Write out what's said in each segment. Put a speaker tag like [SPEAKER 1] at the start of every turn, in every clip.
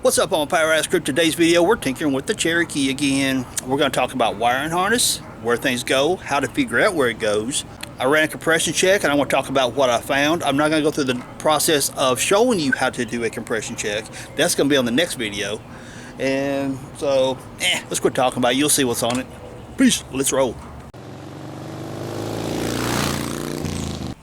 [SPEAKER 1] What's up, on Power Ass Group? Today's video, we're tinkering with the Cherokee again. We're going to talk about wiring harness, where things go, how to figure out where it goes. I ran a compression check and I want to talk about what I found. I'm not going to go through the process of showing you how to do a compression check. That's going to be on the next video. And so, let's quit talking about it. You'll see what's on it. Peace. Let's roll.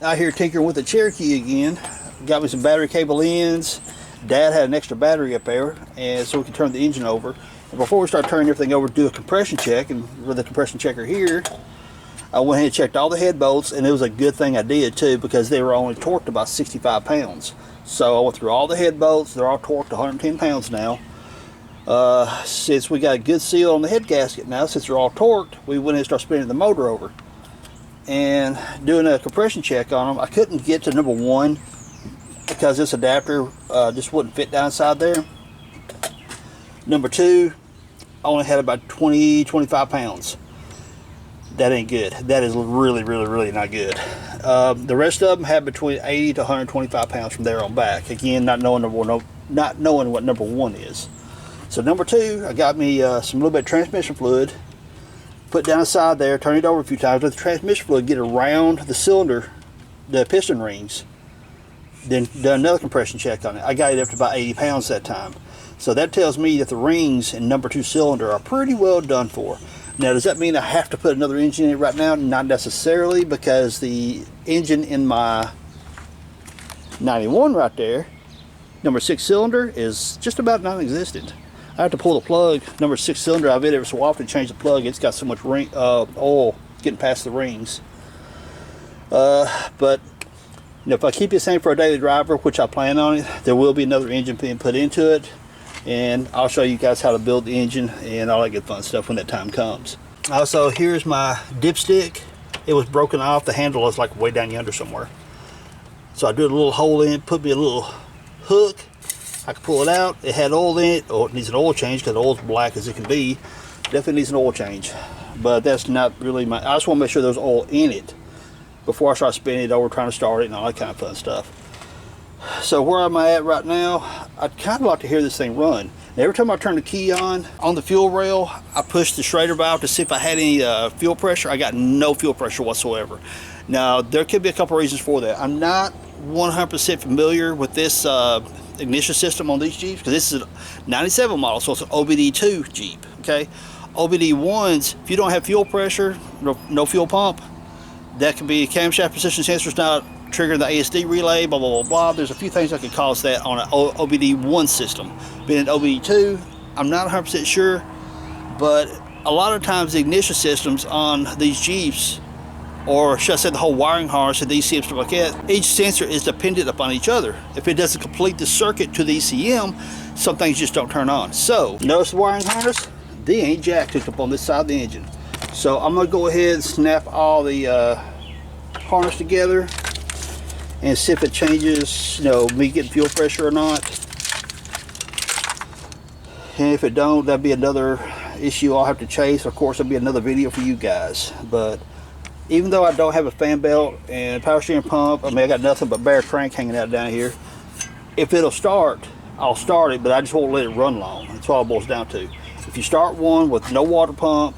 [SPEAKER 1] Out here tinkering with the Cherokee again. Got me some battery cable ends. Dad had an extra battery up there, and so we can turn the engine over. And before we start turning everything over, do a compression check. And with the compression checker here, I went ahead and checked all the head bolts, and it was a good thing I did too, because they were only torqued about 65 pounds. So I went through all the head bolts. They're all torqued 110 pounds now. Since we got a good seal on the head gasket now, since they're all torqued, we went ahead and started spinning the motor over and doing a compression check on them. I couldn't get to number one because this adapter just wouldn't fit down inside there. Number two, I only had about 20-25 pounds. That ain't good. That is really not good. The rest of them had between 80 to 125 pounds from there on back. Again, not knowing what number one is. So number two, I got me some little bit of transmission fluid, put down inside there, turn it over a few times with the transmission fluid, get around the cylinder, the piston rings. Then done another compression check on it. I got it up to about 80 pounds that time. So that tells me that the rings in number two cylinder are pretty well done for. Now, does that mean I have to put another engine in it right now? Not necessarily, because the engine in my 91 right there, number 6 cylinder, is just about non-existent. I have to pull the plug, number 6 cylinder out of it every so often, change the plug. It's got so much oil getting past the rings. But you know, if I keep it the same for a daily driver, which I plan on it, there will be another engine being put into it, and I'll show you guys how to build the engine and all that good fun stuff when that time comes. Also, here's my dipstick. It was broken off. The handle is like way down yonder somewhere. So I did a little hole in it, put me a little hook. I could pull it out. It had oil in it. Oh, it needs an oil change because the oil's black as it can be. Definitely needs an oil change. But that's not really my... I just want to make sure there's oil in it before I start spinning it over, trying to start it and all that kind of fun stuff. So where am I at right now? I'd kind of like to hear this thing run. Now, every time I turn the key on the fuel rail, I push the Schrader valve to see if I had any fuel pressure. I got no fuel pressure whatsoever. Now, there could be a couple reasons for that. I'm not 100% familiar with this ignition system on these Jeeps, because this is a 97 model, so it's an OBD2 Jeep, okay? OBD1s, if you don't have fuel pressure, no fuel pump, that could be camshaft position sensors not triggering the ASD relay, blah, blah, blah, blah. There's a few things that could cause that on an OBD1 system. Being an OBD2, I'm not 100% sure, but a lot of times the ignition systems on these Jeeps, or should I say the whole wiring harness and the ECM stuff like that, each sensor is dependent upon each other. If it doesn't complete the circuit to the ECM, some things just don't turn on. So, notice the wiring harness? They ain't jacked hooked up on this side of the engine. So I'm going to go ahead and snap all the harness together and see if it changes, you know, me getting fuel pressure or not. And if it don't, that'd be another issue I'll have to chase. Of course, it'll be another video for you guys. But even though I don't have a fan belt and power steering pump, I mean, I got nothing but bare crank hanging out down here. If it'll start, I'll start it, but I just won't let it run long. That's all it boils down to. If you start one with no water pump,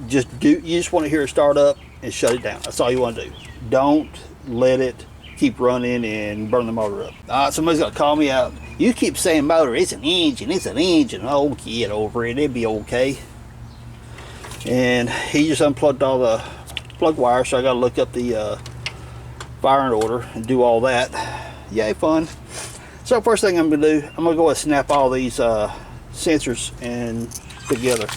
[SPEAKER 1] you just want to hear it start up and shut it down. That's all you want to do. Don't let it keep running and burn the motor up. Somebody's got to call me out. You keep saying motor, it's an engine, it's an engine. Oh, get over it, it'll be okay. And he just unplugged all the plug wires, so I got to look up the firing order and do all that. Yay, fun. So first thing I'm going to do, I'm going to go ahead and snap all these sensors and together.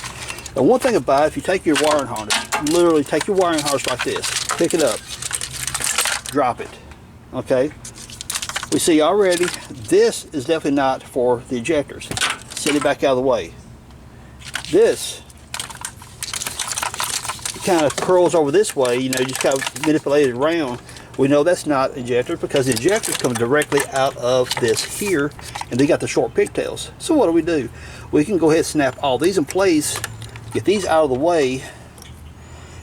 [SPEAKER 1] Now, one thing about it, if you take your wiring harness, literally take your wiring harness like this, pick it up, drop it, okay? We see already, this is definitely not for the injectors. Set it back out of the way. This kind of curls over this way, you know, you just kind of manipulate it around. We know that's not injectors because the injectors come directly out of this here, and they got the short pigtails. So what do? We can go ahead and snap all these in place, get these out of the way,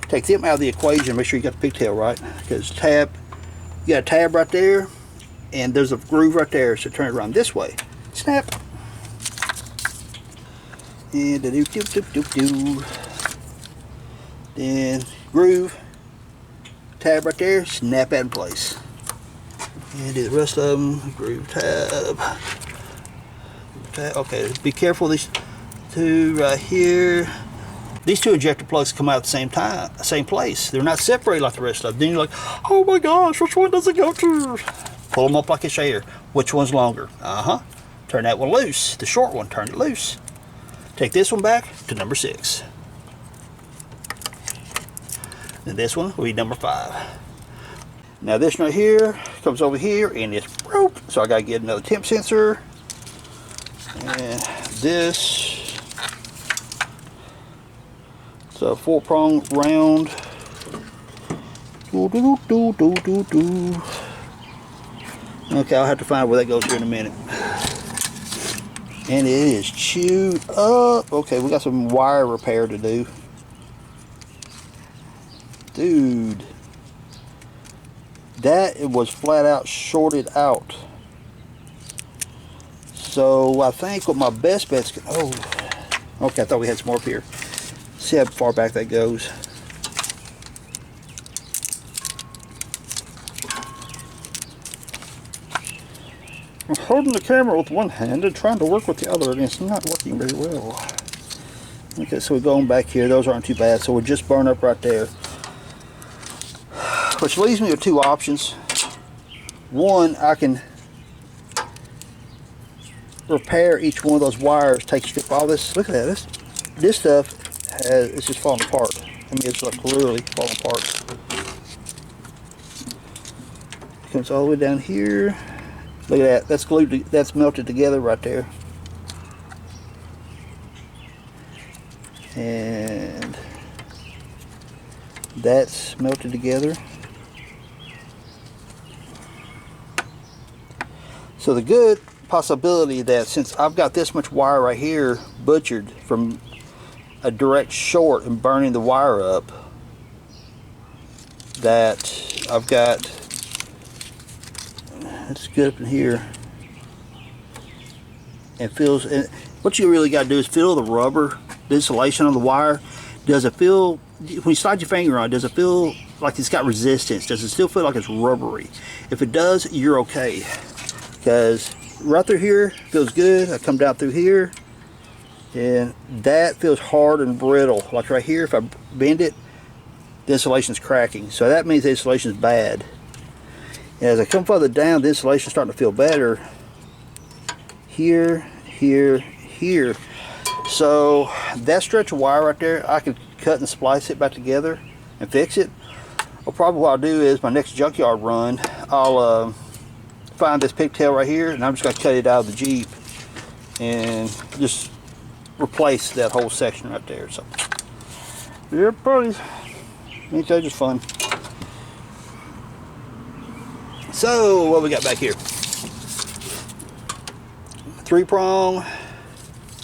[SPEAKER 1] take them out of the equation, make sure you got the pigtail right, because you got a tab right there, and there's a groove right there, so turn it around this way. snap. And do. Then groove, tab right there, snap that in place. And do the rest of them, groove, tab. Okay, be careful, these two right here. These two injector plugs come out at the same time, same place. They're not separated like the rest of them. Then you're like, oh my gosh, which one does it go to? Pull them up like a share. Which one's longer? Turn that one loose. The short one, turn it loose. Take this one back to number 6. And this one will be number 5. Now this right here comes over here and it's broke. So I gotta get another temp sensor. And this, it's a 4-prong round. Okay, I'll have to find where that goes here in a minute. And it is chewed up. Okay, we got some wire repair to do. Dude, that it was flat out shorted out. So I think what my best bet's, oh, okay, I thought we had some more up here. See how far back that goes. I'm holding the camera with one hand and trying to work with the other, and it's not working very well. Okay, so we're going back here. Those aren't too bad, so we'll just burn up right there. Which leaves me with 2 options. One, I can repair each one of those wires, strip all this. Look at that. This stuff it's just falling apart. I mean, it's like literally falling apart. It comes all the way down here. Look at that. That's glued. That's melted together right there. And that's melted together. So the good possibility that since I've got this much wire right here butchered from a direct short and burning the wire up, that I've got, let's get up in here and feels, and what you really got to do is feel the rubber, the insulation on the wire. Does it feel, when you slide your finger on it, does it feel like it's got resistance? Does it still feel like it's rubbery? If it does, you're okay. Because right through here feels good. I come down through here and that feels hard and brittle. Like right here, if I bend it, the insulation's cracking. So that means the insulation's bad. And as I come further down, the insulation's starting to feel better. Here, here, here. So that stretch of wire right there, I could cut and splice it back together and fix it. Well, probably what I'll do is my next junkyard run, I'll find this pigtail right here, and I'm just going to cut it out of the Jeep and just replace that whole section right there. So, yeah, buddy, ain't that just fun? So, what we got back here? 3-prong.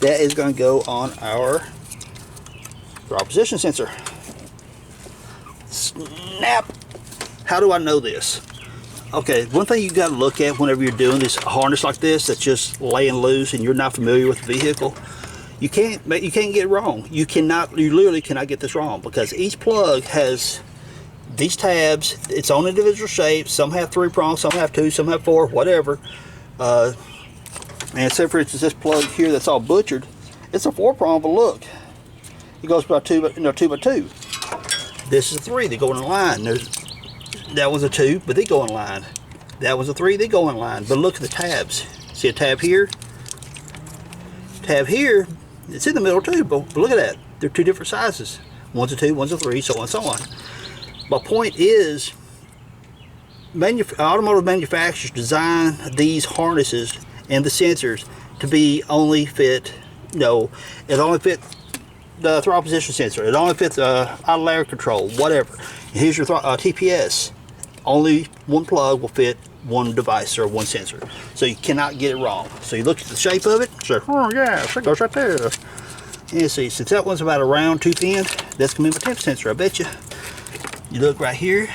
[SPEAKER 1] That is going to go on our throttle position sensor. Snap! How do I know this? Okay, one thing you got to look at whenever you're doing this harness like this that's just laying loose and you're not familiar with the vehicle, you can't get it wrong. You literally cannot get this wrong, because each plug has these tabs, its own individual shapes. Some have 3 prongs, some have 2, some have 4, whatever. And say for instance this plug here that's all butchered, it's a 4-prong, but look, it goes by 2 by 2. This is a 3, they go in a line. That was a 2, but they go in line. That was a 3, they go in line. But look at the tabs. See a tab here? Tab here, it's in the middle too, but look at that. They're 2 different sizes. One's a 2, one's a 3, so on and so on. My point is, automotive manufacturers design these harnesses and the sensors to be only fit, it only fit the throttle position sensor. It only fits idle air control, whatever. And here's your TPS. Only one plug will fit one device or one sensor. So you cannot get it wrong. So you look at the shape of it, say, oh yeah, it goes right there. And see, since that one's about a round 2-pin, that's gonna be my temp sensor, I bet you. You look right here,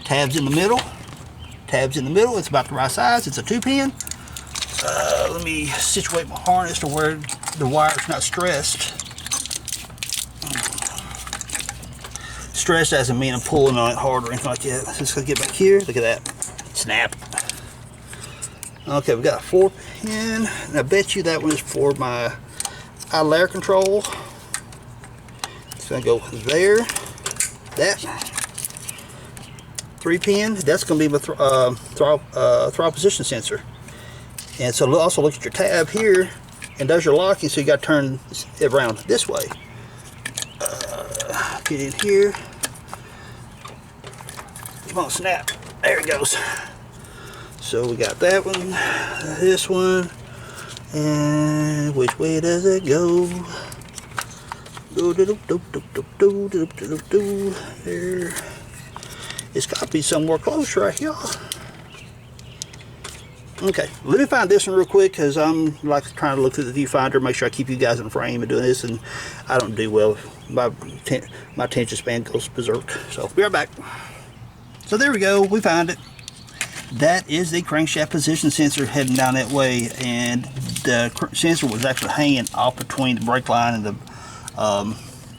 [SPEAKER 1] tabs in the middle, it's about the right size, it's a 2-pin. Let me situate my harness to where the wire's not stressed. Stressed doesn't mean I'm pulling on it hard or anything like that. Let's just get back here. Look at that. Snap. Okay, we got a 4-pin. And I bet you that one is for my idle air control. It's gonna go there. That 3-pin. That's gonna be my throttle position sensor. And so also look at your tab here, and does your locking. So you got to turn it around this way. Get in here. Come on, snap. There it goes. So we got that one, this one, and which way does it go? There. It's got to be somewhere close right here. Okay, let me find this one real quick because I'm like trying to look through the viewfinder, make sure I keep you guys in frame and doing this, and I don't do well. My attention span goes berserk. So be right back. So there we go, we found it. That is the crankshaft position sensor heading down that way, and the sensor was actually hanging off between the brake line and the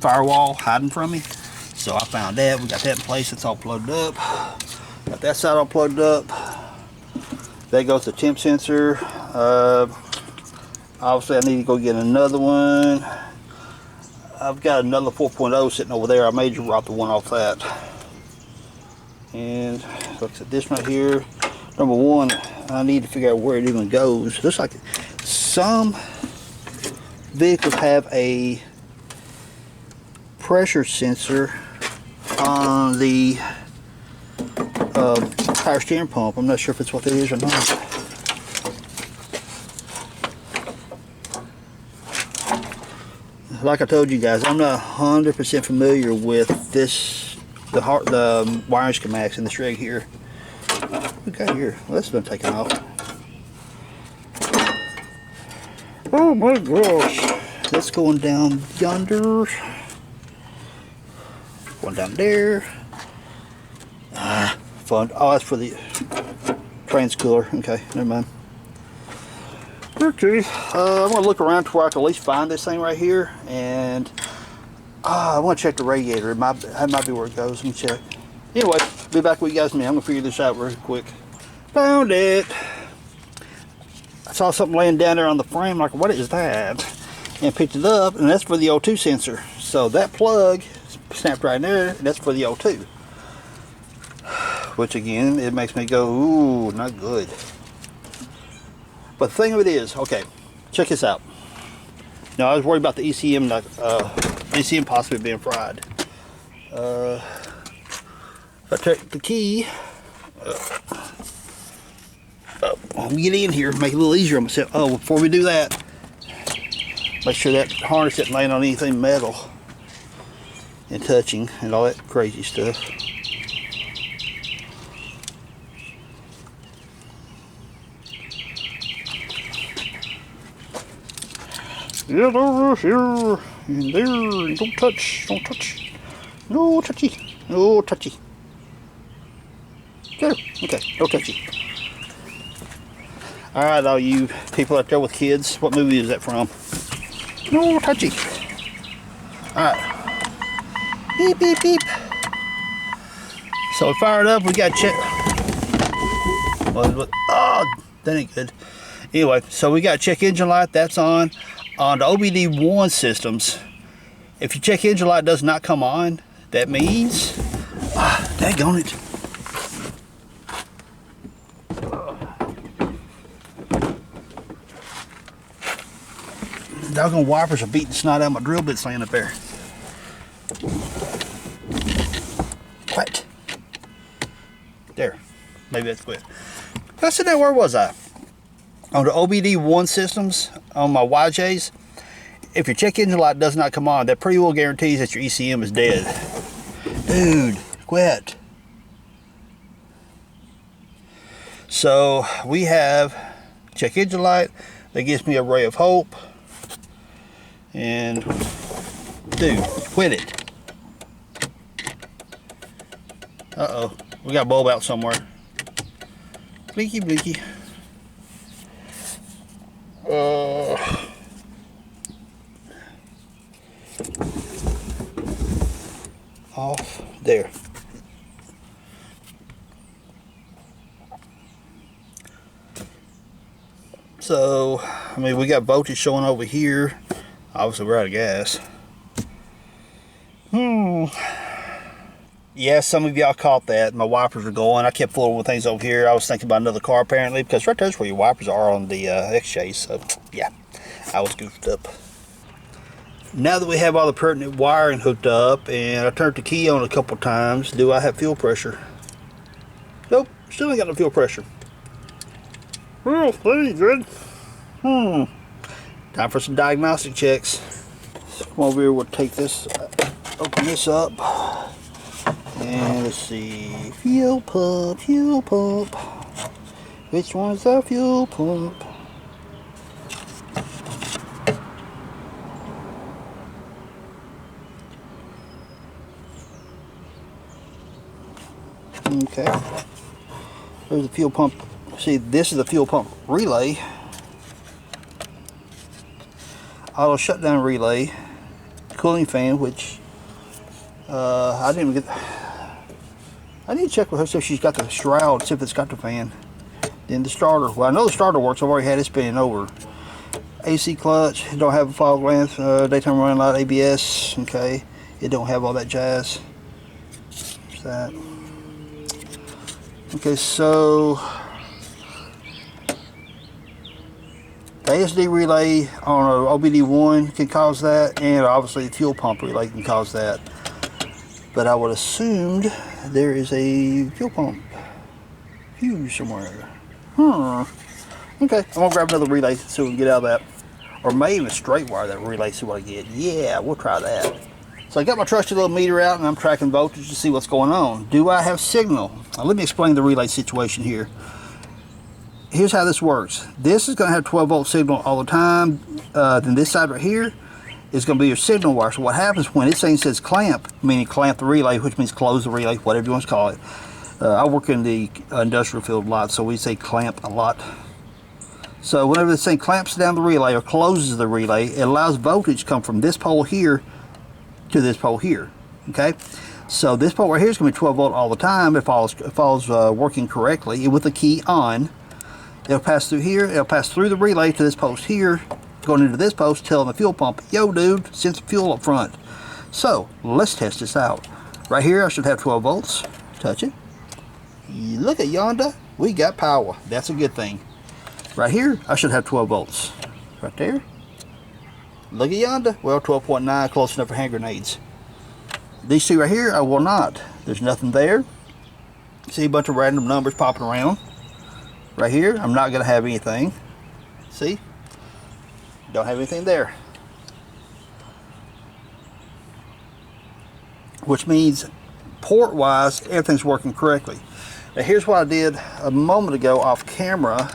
[SPEAKER 1] firewall, hiding from me. So I found that. We got that in place. It's all plugged up. Got that side all plugged up. There goes the temp sensor. Obviously I need to go get another one. I've got another 4.0 sitting over there. I may drop the one off that. And look at this right here. Number one, I need to figure out where it even goes. Looks like some vehicles have a pressure sensor on the power steering pump. I'm not sure if it's what that is or not. Like I told you guys, I'm not 100% familiar with this, the wiring schematics in this rig here. What we got here? Well, that's been taken off. Oh my gosh. That's going down yonder. Going down there. Fun. Oh, that's for the trans cooler. Okay, never mind. Okay, I'm gonna look around to where I can at least find this thing right here, and I want to check the radiator. That might be where it goes. Let me check. Anyway, be back with you guys in a minute. I'm gonna figure this out real quick. Found it. I saw something laying down there on the frame. Like, what is that? And picked it up, and that's for the O2 sensor. So that plug snapped right there, and that's for the O2. Which again, it makes me go, ooh, not good. But the thing of it is, okay, check this out. Now I was worried about the ECM, ECM possibly being fried. If I take the key, let me get in here, make it a little easier on myself. Oh, before we do that, make sure that harness isn't laying on anything metal and touching and all that crazy stuff. Get over here, and there, and don't touch, no touchy, no touchy. There, okay, no touchy. Alright, all you people out there with kids, what movie is that from? No touchy. Alright. Beep, beep, beep. So we fired up, we got check. Oh, that ain't good. Anyway, so we got check engine light, that's on. On the OBD1 systems, if your check engine light does not come on, that means, daggone it. Doggone wipers are beating snot out of my drill bits laying up there. What? There. Maybe that's good. I said that, where was I? On the OBD1 systems, on my YJs, if your check engine light does not come on, that pretty well guarantees that your ECM is dead. Dude, quit. So we have check engine light. That gives me a ray of hope. And dude, quit it. Uh-oh, we got a bulb out somewhere. Blinky, blinky. There. So, I mean, we got voltage showing over here. Obviously, we're out of gas. Yeah, some of y'all caught that. My wipers were going. I kept fooling with things over here. I was thinking about another car apparently, because right there's where your wipers are on the XJ. So, yeah, I was goofed up. Now that we have all the pertinent wiring hooked up, and I turned the key on a couple times, do I have fuel pressure? Nope, still ain't got no fuel pressure. Oh, that ain't good. Time for some diagnostic checks. So come over here, we'll take this, open this up. And let's see, fuel pump, fuel pump. Which one's the fuel pump? Okay, there's the fuel pump. See, this is the fuel pump relay. Auto shutdown relay. Cooling fan, which I didn't even get. I need to check with her so she's got the shroud, see if it's got the fan. Then the starter. Well, I know the starter works. I've already had it spinning over. AC clutch. It don't have a fog lamp. Daytime running light. ABS. Okay. It don't have all that jazz. What's that? Okay, so the ASD relay on an OBD1 can cause that, and obviously the fuel pump relay can cause that. But I would assumed there is a fuel pump fuse somewhere. Okay, I'm gonna grab another relay so we can get out of that. Or maybe even straight wire that relay, see what I get. Yeah, we'll try that. So I got my trusty little meter out and I'm tracking voltage to see what's going on. Do I have signal? Now let me explain the relay situation here. Here's how this works. This is going to have 12 volt signal all the time. Then this side right here is going to be your signal wire. So what happens when this thing says clamp, meaning clamp the relay, which means close the relay, whatever you want to call it. I work in the industrial field a lot, so we say clamp a lot. So whenever this thing clamps down the relay or closes the relay, it allows voltage to come from this pole here to this pole here. Okay, so this pole right here is going to be 12 volt all the time if all's working correctly with the key on. It'll pass through here, it'll pass through the relay to this post here, going into this post, telling the fuel pump, yo dude, send some fuel up front. So let's test this out. Right here I should have 12 volts. Touch it. Look at yonder, we got power. That's a good thing. Right here I should have 12 volts. Right there. Look at yonder. Well, 12.9, close enough for hand grenades. These two right here, I will not. There's nothing there. See a bunch of random numbers popping around. Right here, I'm not going to have anything. See? Don't have anything there. Which means, port-wise, everything's working correctly. Now, here's what I did a moment ago off camera.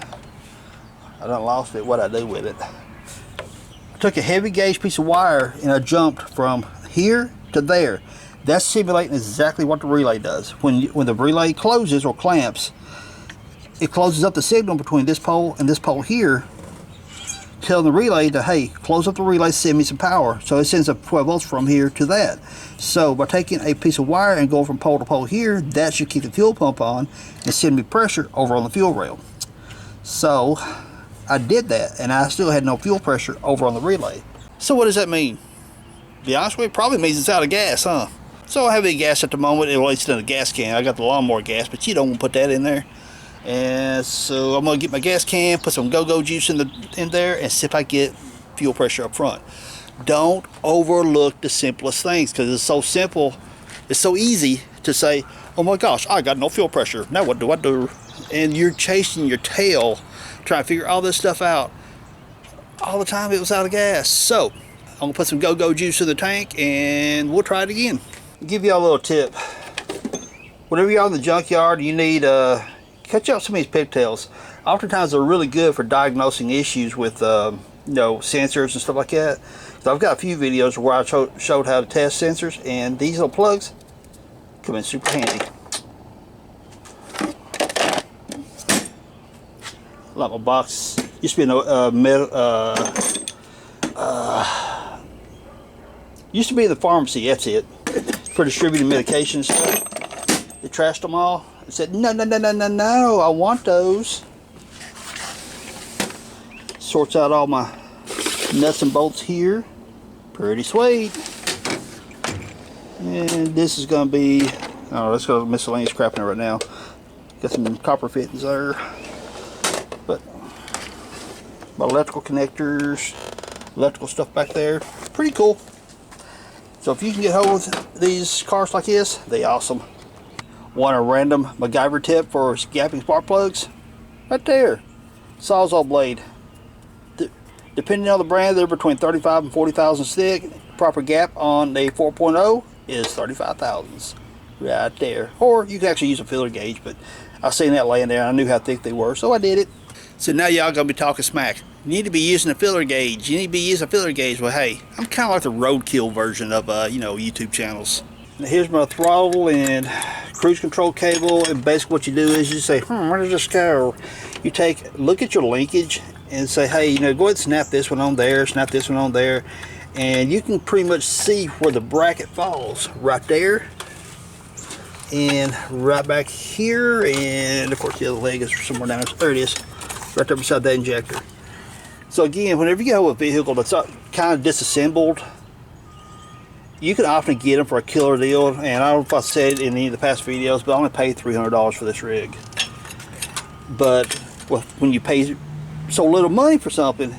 [SPEAKER 1] I done lost it. What I do with it? I took a heavy gauge piece of wire and I jumped from here to there. That's simulating exactly what the relay does. When the relay closes or clamps, it closes up the signal between this pole and this pole here, telling the relay to, hey, close up the relay, send me some power. So it sends up 12 volts from here to that. So by taking a piece of wire and going from pole to pole here, that should keep the fuel pump on and send me pressure over on the fuel rail. So I did that, and I still had no fuel pressure over on the relay. So what does that mean? To be honest with you, it probably means it's out of gas, huh? So I have any gas at the moment. Well, it's in a gas can. I got the lawnmower gas, but you don't want to put that in there. And so I'm going to get my gas can, put some go-go juice in there, and see if I get fuel pressure up front. Don't overlook the simplest things, because it's so simple. It's so easy to say, oh my gosh, I got no fuel pressure. Now what do I do? And you're chasing your tail, trying to figure all this stuff out. All the time it was out of gas. So I'm going to put some go-go juice in the tank, and we'll try it again. I'll give you all a little tip. Whenever you're in the junkyard, you need cut out some of these pigtails. Oftentimes they're really good for diagnosing issues with sensors and stuff like that. So I've got a few videos where I showed how to test sensors, and these little plugs come in super handy. Like my box used to be used to be in the pharmacy. That's it. for distributing medications. They trashed them all and said, no, no, no, no, no, no, I want those. Sorts out all my nuts and bolts here. Pretty sweet. And this is going to be, oh, let's go miscellaneous crap in it right now. Got some copper fittings there. But my electrical connectors, electrical stuff back there. Pretty cool. So if you can get hold of these cars like this, they awesome. Want a random MacGyver tip for scapping spark plugs? Right there. Sawzall blade. Depending on the brand, they're between 35 and 40 thousandths thick. Proper gap on a 4.0 is 35 thousandths. Right there. Or you can actually use a filler gauge, but I seen that laying there and I knew how thick they were, so I did it. So now y'all gonna be talking smack. You need to be using a filler gauge. You need to be using a filler gauge. Well, hey, I'm kind of like the roadkill version of you know, YouTube channels. Now here's my throttle and cruise control cable, and basically what you do is you say, where does this go? You look at your linkage and say, hey, you know, go ahead and snap this one on there, snap this one on there, and you can pretty much see where the bracket falls. Right there, and right back here, and of course the other leg is somewhere down there. There it is, right there beside that injector. So again, whenever you have a vehicle that's kind of disassembled, you can often get them for a killer deal. And I don't know if I said it in any of the past videos, but I only paid $300 for this rig. But well, when you pay so little money for something,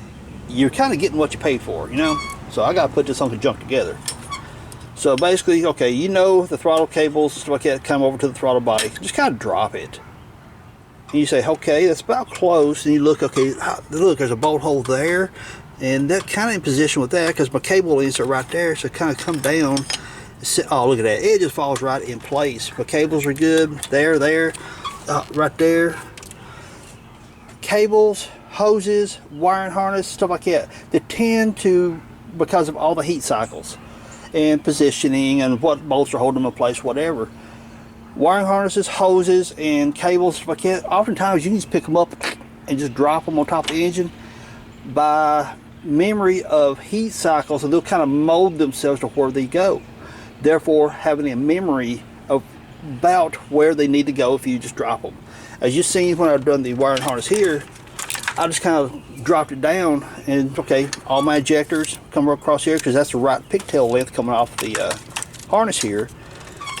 [SPEAKER 1] you're kind of getting what you paid for, you know. So I got to put this on junk together. So basically, okay, you know, the throttle cables, stuff like that, come over to the throttle body. Just kind of drop it. And you say, okay, that's about close. And you look, okay, look, there's a bolt hole there. And that kind of in position with that, because my cable ends are right there. So kind of come down. Oh, look at that. It just falls right in place. My cables are good. There, right there. Cables, hoses, wiring harness, stuff like that. They tend to, because of all the heat cycles and positioning and what bolts are holding them in place, whatever. Wiring harnesses, hoses, and cables, stuff like that. Oftentimes you can just pick them up and just drop them on top of the engine by memory of heat cycles, and they'll kind of mold themselves to where they go. Therefore, having a memory of about where they need to go if you just drop them. As you've seen when I've done the wiring harness here, I just kind of dropped it down, and okay, all my ejectors come across here because that's the right pigtail length coming off the harness here.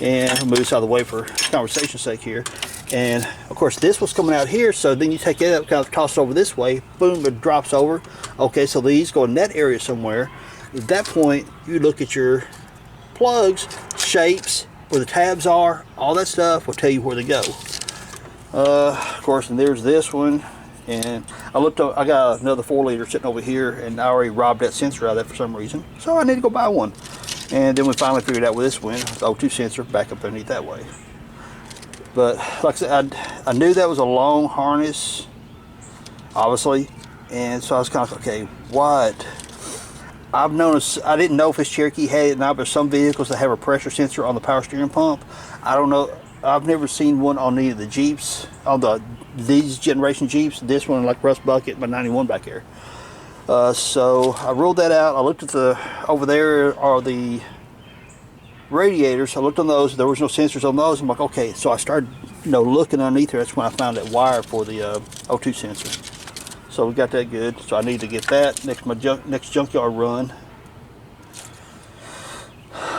[SPEAKER 1] And I'll move this out of the way for conversation's sake here. And of course this was coming out here, so then you take it up, kind of toss it over this way, boom, it drops over. Okay, so these go in that area somewhere. At that point, you look at your plugs, shapes, where the tabs are, all that stuff will tell you where to go. Of course, and there's this one. And I got another 4-liter sitting over here, and I already robbed that sensor out of that for some reason. So I need to go buy one. And then we finally figured out with this one, the O2 sensor back up underneath that way. But like I said, I knew that was a long harness, obviously. And so I was kind of like, okay, what? I've noticed, I didn't know if this Cherokee had it or not, but some vehicles that have a pressure sensor on the power steering pump, I don't know. I've never seen one on any of the Jeeps, on these generation Jeeps. This one, like Rust Bucket, my 91 back here. So I ruled that out. I looked at over there are the radiators. I looked on those. There was no sensors on those. I'm like, okay. So I started, looking underneath there. That's when I found that wire for the O2 sensor. So we got that good. So I need to get that next junkyard run.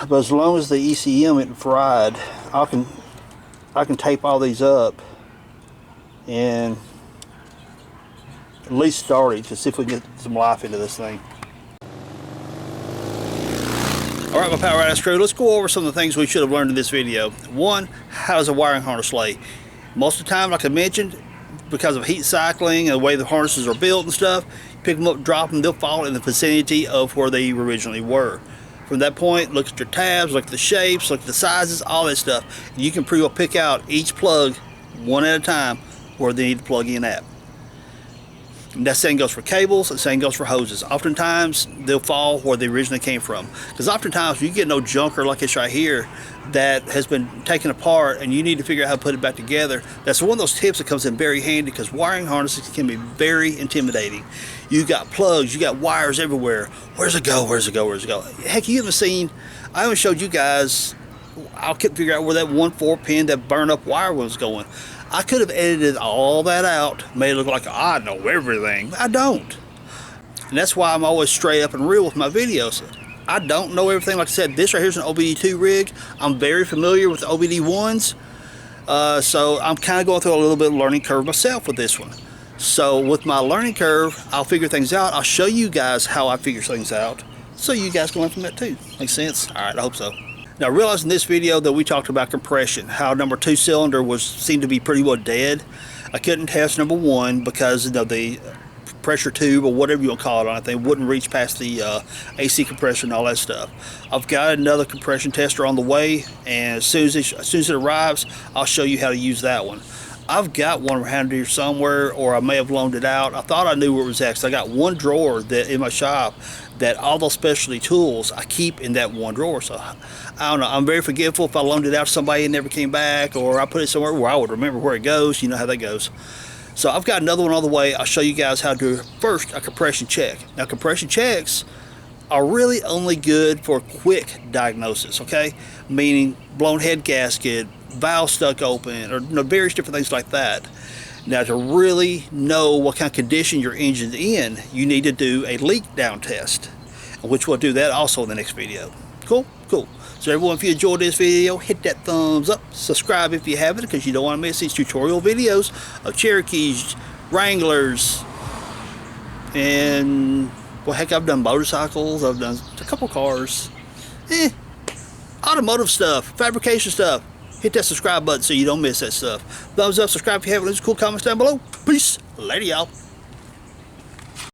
[SPEAKER 1] But as long as the ECM isn't fried, I can tape all these up and at least start it to see if we can get some life into this thing. Alright, my Power Ride crew, let's go over some of the things we should have learned in this video. One, how does a wiring harness lay? Most of the time, like I mentioned, because of heat cycling and the way the harnesses are built and stuff, you pick them up, drop them, they'll fall in the vicinity of where they originally were. From that point, look at your tabs, look at the shapes, look at the sizes, all that stuff. You can pretty well pick out each plug one at a time where they need to plug in at. And that same goes for cables, the same goes for hoses. Oftentimes, they'll fall where they originally came from. Because oftentimes, you get no junker like this right here that has been taken apart and you need to figure out how to put it back together. That's one of those tips that comes in very handy because wiring harnesses can be very intimidating. You got plugs, you got wires everywhere. Where's it go? Where's it go? Where's it go? Heck, you haven't seen, I haven't showed you guys I couldn't figure out where that 1/4 pin, that burn up wire was going. I could have edited all that out, made it look like I know everything. I don't. And that's why I'm always straight up and real with my videos. I don't know everything. Like I said, this right here is an OBD2 rig. I'm very familiar with the OBD1s. So I'm kind of going through a little bit of learning curve myself with this one. So with my learning curve, I'll figure things out. I'll show you guys how I figure things out, so you guys can learn from that too. Makes sense? All right, I hope so. Now, I realized in this video that we talked about compression, how number 2 cylinder seemed to be pretty well dead. I couldn't test number 1 because the pressure tube, or whatever you want to call it on it, they wouldn't reach past the AC compressor and all that stuff. I've got another compression tester on the way, and as soon as it arrives, I'll show you how to use that one. I've got one around here somewhere, or I may have loaned it out. I thought I knew where it was at, because I got one drawer that in my shop that all those specialty tools I keep in that one drawer. So I don't know, I'm very forgetful if I loaned it out to somebody and never came back, or I put it somewhere where I would remember where it goes. You know how that goes. So I've got another one on the way. I'll show you guys how to do first a compression check. Now, compression checks are really only good for quick diagnosis, okay? Meaning blown head gasket, valve stuck open, or various different things like that. Now, to really know what kind of condition your engine's in, you need to do a leak down test, which we'll do that also in the next video. Cool? Cool. So everyone, if you enjoyed this video, hit that thumbs up. Subscribe if you haven't, because you don't want to miss these tutorial videos of Cherokees, Wranglers, and, well, heck, I've done motorcycles. I've done a couple cars. Automotive stuff, fabrication stuff. Hit that subscribe button so you don't miss that stuff. Thumbs up, subscribe if you haven't. Leave some cool comments down below. Peace. Later, y'all.